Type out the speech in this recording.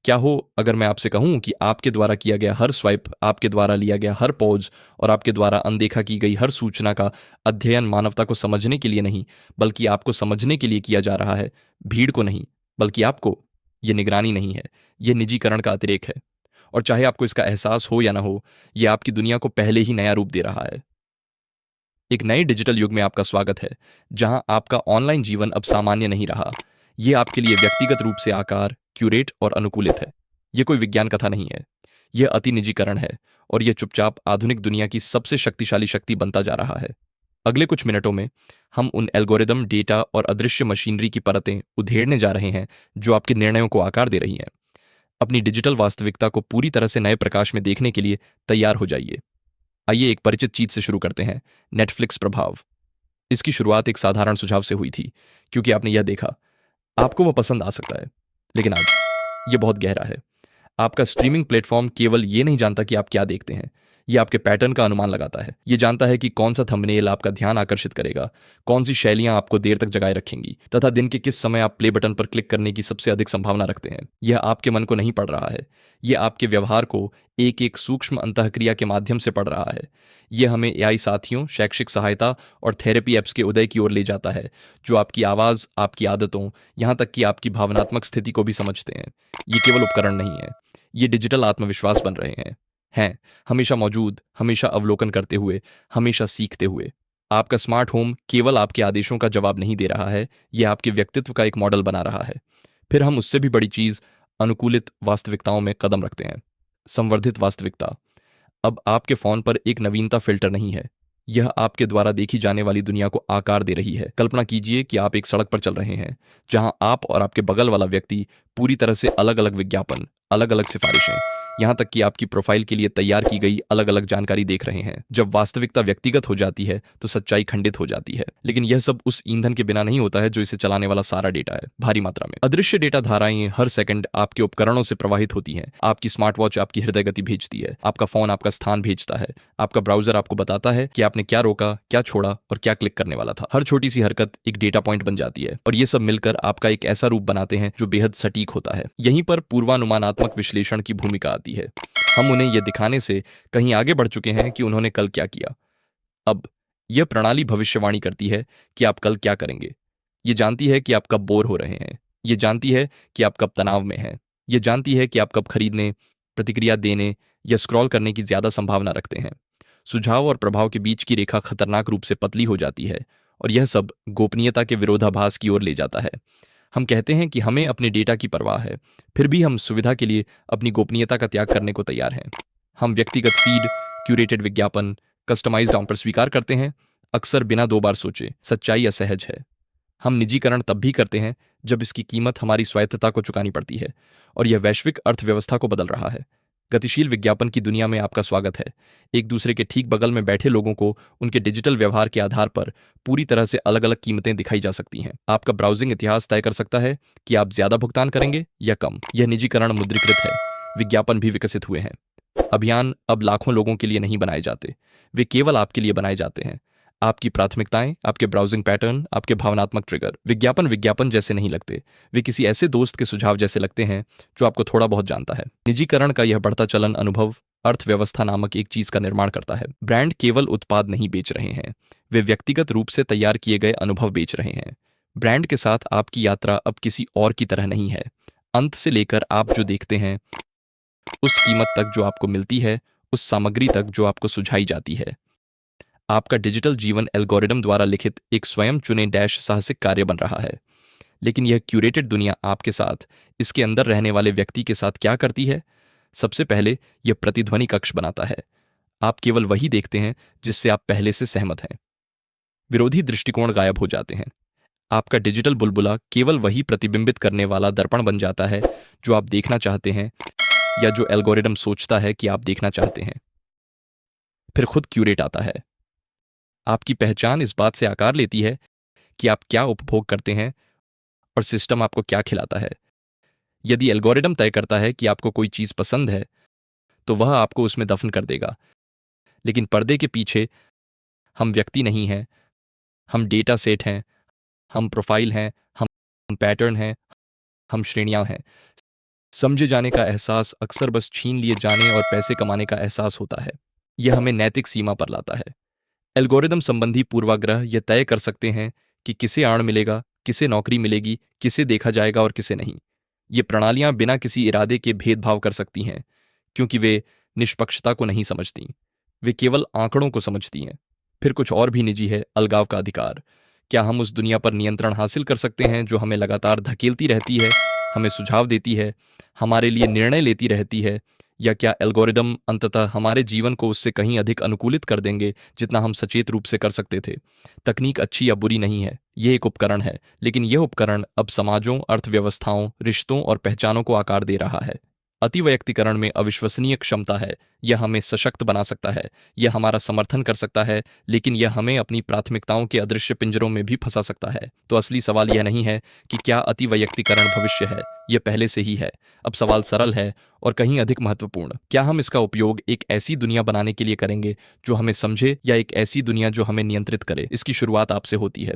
क्या हो अगर मैं आपसे कहूं कि आपके द्वारा किया गया हर स्वाइप, आपके द्वारा लिया गया हर पॉज और आपके द्वारा अनदेखा की गई हर सूचना का अध्ययन मानवता को समझने के लिए नहीं, बल्कि आपको समझने के लिए किया जा रहा है, भीड़ को नहीं, बल्कि आपको। ये निगरानी नहीं है, ये निजीकरण का अतिरेक है। और चाहे आपको इसका एहसास हो या ना हो, यह आपकी दुनिया को पहले ही नया रूप दे रहा है। एक नए डिजिटल युग में आपका स्वागत है, जहां आपका ऑनलाइन जीवन अब सामान्य नहीं रहा। यह आपके लिए व्यक्तिगत रूप से आकार, क्यूरेट और अनुकूलित है। यह कोई विज्ञान कथा नहीं है, यह अति निजीकरण है, और यह चुपचाप आधुनिक दुनिया की सबसे शक्तिशाली शक्ति बनता जा रहा है। अगले कुछ मिनटों में हम उन एल्गोरिदम, डेटा और अदृश्य मशीनरी की परतें उधेड़ने जा रहे हैं जो आपके निर्णयों को आकार दे रही हैं। अपनी डिजिटल वास्तविकता को पूरी तरह से नए प्रकाश में देखने के लिए तैयार हो जाइए। आइए एक परिचित चीज से शुरू करते हैं, नेटफ्लिक्स प्रभाव। इसकी शुरुआत एक साधारण सुझाव से हुई थी, क्योंकि आपने यह देखा, आपको वह पसंद आ सकता है, लेकिन आज यह बहुत गहरा है। आपका स्ट्रीमिंग प्लेटफॉर्म केवल ये नहीं जानता कि आप क्या देखते हैं, यह आपके पैटर्न का अनुमान लगाता है। यह जानता है कि कौन सा थंबनेल आपका ध्यान आकर्षित करेगा, कौन सी शैलियां आपको देर तक जगाए रखेंगी, तथा दिन के किस समय आप प्ले बटन पर क्लिक करने की सबसे अधिक संभावना रखते हैं। यह आपके मन को नहीं पढ़ रहा है, यह आपके व्यवहार को एक एक सूक्ष्म अंतःक्रिया के माध्यम से पढ़ रहा है। यह हमें एआई साथियों, शैक्षिक सहायता और थेरेपी ऐप्स के उदय की ओर ले जाता है, जो आपकी आवाज़, आपकी आदतों, यहाँ तक कि आपकी भावनात्मक स्थिति को भी समझते हैं। ये केवल उपकरण नहीं है, ये डिजिटल आत्मविश्वास बन रहे हैं, हमेशा मौजूद, हमेशा अवलोकन करते हुए, हमेशा सीखते हुए। आपका स्मार्ट होम केवल आपके आदेशों का जवाब नहीं दे रहा है, यह आपके व्यक्तित्व का एक मॉडल बना रहा है। फिर हम उससे भी बड़ी चीज़, अनुकूलित वास्तविकताओं में कदम रखते हैं। संवर्धित वास्तविकता अब आपके फ़ोन पर एक नवीनता फ़िल्टर नहीं है, यह आपके द्वारा देखी जाने वाली दुनिया को आकार दे रही है। कल्पना कीजिए कि आप एक सड़क पर चल रहे हैं, जहां आप और आपके बगल वाला व्यक्ति पूरी तरह से अलग अलग विज्ञापन, अलग अलग सिफारिशें, यहां तक कि आपकी प्रोफाइल के लिए तैयार की गई अलग अलग जानकारी देख रहे हैं। जब वास्तविकता व्यक्तिगत हो जाती है तो सच्चाई खंडित हो जाती है। लेकिन यह सब उस ईंधन के बिना नहीं होता है जो इसे चलाने वाला सारा डेटा है, भारी मात्रा में। अदृश्य डेटा धाराएं हर सेकंड आपके उपकरणों से प्रवाहित होती हैं। आपकी स्मार्ट वॉच आपकी हृदय गति भेजती है, आपका फोन आपका स्थान भेजता है, आपका ब्राउजर आपको बताता है कि आपने क्या रोका, क्या छोड़ा और क्या क्लिक करने वाला था। हर छोटी सी हरकत एक डेटा पॉइंट बन जाती है, और ये सब मिलकर आपका एक ऐसा रूप बनाते हैं जो बेहद सटीक होता है। यहीं पर पूर्वानुमानात्मक विश्लेषण की भूमिका आती है। हम उन्हें यह दिखाने से कहीं आगे बढ़ चुके हैं कि उन्होंने कल क्या किया। अब यह प्रणाली भविष्यवाणी करती है कि आप कल क्या करेंगे। ये जानती है कि आप कब बोर हो रहे हैं, ये जानती है कि आप कब तनाव में हैं, ये जानती है कि आप कब खरीदने, प्रतिक्रिया देने या स्क्रॉल करने की ज्यादा संभावना रखते हैं। सुझाव और प्रभाव के बीच की रेखा खतरनाक रूप से पतली हो जाती है, और यह सब गोपनीयता के विरोधाभास की ओर ले जाता है। हम कहते हैं कि हमें अपने डेटा की परवाह है, फिर भी हम सुविधा के लिए अपनी गोपनीयता का त्याग करने को तैयार हैं। हम व्यक्तिगत फीड, क्यूरेटेड विज्ञापन, कस्टमाइज्ड ऑफर स्वीकार करते हैं, अक्सर बिना दो बार सोचे। सच्चाई असहज है। हम निजीकरण तब भी करते हैं जब इसकी कीमत हमारी स्वायत्तता को चुकानी पड़ती है, और यह वैश्विक अर्थव्यवस्था को बदल रहा है। गतिशील विज्ञापन की दुनिया में आपका स्वागत है। एक दूसरे के ठीक बगल में बैठे लोगों को उनके डिजिटल व्यवहार के आधार पर पूरी तरह से अलग अलग कीमतें दिखाई जा सकती हैं। आपका ब्राउजिंग इतिहास तय कर सकता है कि आप ज्यादा भुगतान करेंगे या कम। यह निजीकरण मुद्रीकृत है। विज्ञापन भी विकसित हुए हैं। अभियान अब लाखों लोगों के लिए नहीं बनाए जाते, वे केवल आपके लिए बनाए जाते हैं। आपकी प्राथमिकताएं, आपके ब्राउजिंग पैटर्न, आपके भावनात्मक ट्रिगर। विज्ञापन विज्ञापन जैसे नहीं लगते, वे किसी ऐसे दोस्त के सुझाव जैसे लगते हैं जो आपको थोड़ा बहुत जानता है। निजीकरण का यह बढ़ता चलन अनुभव अर्थव्यवस्था नामक एक चीज का निर्माण करता है। ब्रांड केवल उत्पाद नहीं बेच रहे हैं, वे व्यक्तिगत रूप से तैयार किए गए अनुभव बेच रहे हैं। ब्रांड के साथ आपकी यात्रा अब किसी और की तरह नहीं है। अंत से लेकर आप जो देखते हैं, उस कीमत तक जो आपको मिलती है, उस सामग्री तक जो आपको सुझाई जाती है, आपका डिजिटल जीवन एल्गोरिदम द्वारा लिखित एक स्वयं चुने डैश साहसिक कार्य बन रहा है। लेकिन यह क्यूरेटेड दुनिया आपके साथ, इसके अंदर रहने वाले व्यक्ति के साथ क्या करती है? सबसे पहले यह प्रतिध्वनि कक्ष बनाता है। आप केवल वही देखते हैं जिससे आप पहले से सहमत हैं। विरोधी दृष्टिकोण गायब हो जाते हैं। आपका डिजिटल बुलबुला केवल वही प्रतिबिंबित करने वाला दर्पण बन जाता है जो आप देखना चाहते हैं, या जो एल्गोरिदम सोचता है कि आप देखना चाहते हैं। फिर खुद क्यूरेट आता है। आपकी पहचान इस बात से आकार लेती है कि आप क्या उपभोग करते हैं और सिस्टम आपको क्या खिलाता है। यदि एल्गोरिदम तय करता है कि आपको कोई चीज पसंद है, तो वह आपको उसमें दफन कर देगा। लेकिन पर्दे के पीछे हम व्यक्ति नहीं हैं, हम डेटा सेट हैं, हम प्रोफाइल हैं, हम पैटर्न हैं, हम श्रेणियां हैं। समझे जाने का एहसास अक्सर बस छीन लिए जाने और पैसे कमाने का एहसास होता है। यह हमें नैतिक सीमा पर लाता है। एल्गोरिदम संबंधी पूर्वाग्रह यह तय कर सकते हैं कि किसे आड़ मिलेगा, किसे नौकरी मिलेगी, किसे देखा जाएगा और किसे नहीं। ये प्रणालियां बिना किसी इरादे के भेदभाव कर सकती हैं, क्योंकि वे निष्पक्षता को नहीं समझती। वे केवल आंकड़ों को समझती हैं। फिर कुछ और भी निजी है, अलगाव का अधिकार। क्या हम उस दुनिया पर नियंत्रण हासिल कर सकते हैं जो हमें लगातार धकेलती रहती है, हमें सुझाव देती है, हमारे लिए निर्णय लेती रहती है? या क्या एल्गोरिदम अंततः हमारे जीवन को उससे कहीं अधिक अनुकूलित कर देंगे जितना हम सचेत रूप से कर सकते थे? तकनीक अच्छी या बुरी नहीं है, ये एक उपकरण है, लेकिन यह उपकरण अब समाजों, अर्थव्यवस्थाओं, रिश्तों और पहचानों को आकार दे रहा है। अतिवैयक्तिकरण में अविश्वसनीय क्षमता है। यह हमें सशक्त बना सकता है, यह हमारा समर्थन कर सकता है, लेकिन यह हमें अपनी प्राथमिकताओं के अदृश्य पिंजरों में भी फंसा सकता है। तो असली सवाल यह नहीं है कि क्या अतिवैयक्तिकरण भविष्य है, यह पहले से ही है। अब सवाल सरल है और कहीं अधिक महत्वपूर्ण, क्या हम इसका उपयोग एक ऐसी दुनिया बनाने के लिए करेंगे जो हमें समझे, या एक ऐसी दुनिया जो हमें नियंत्रित करे? इसकी शुरुआत आपसे होती है।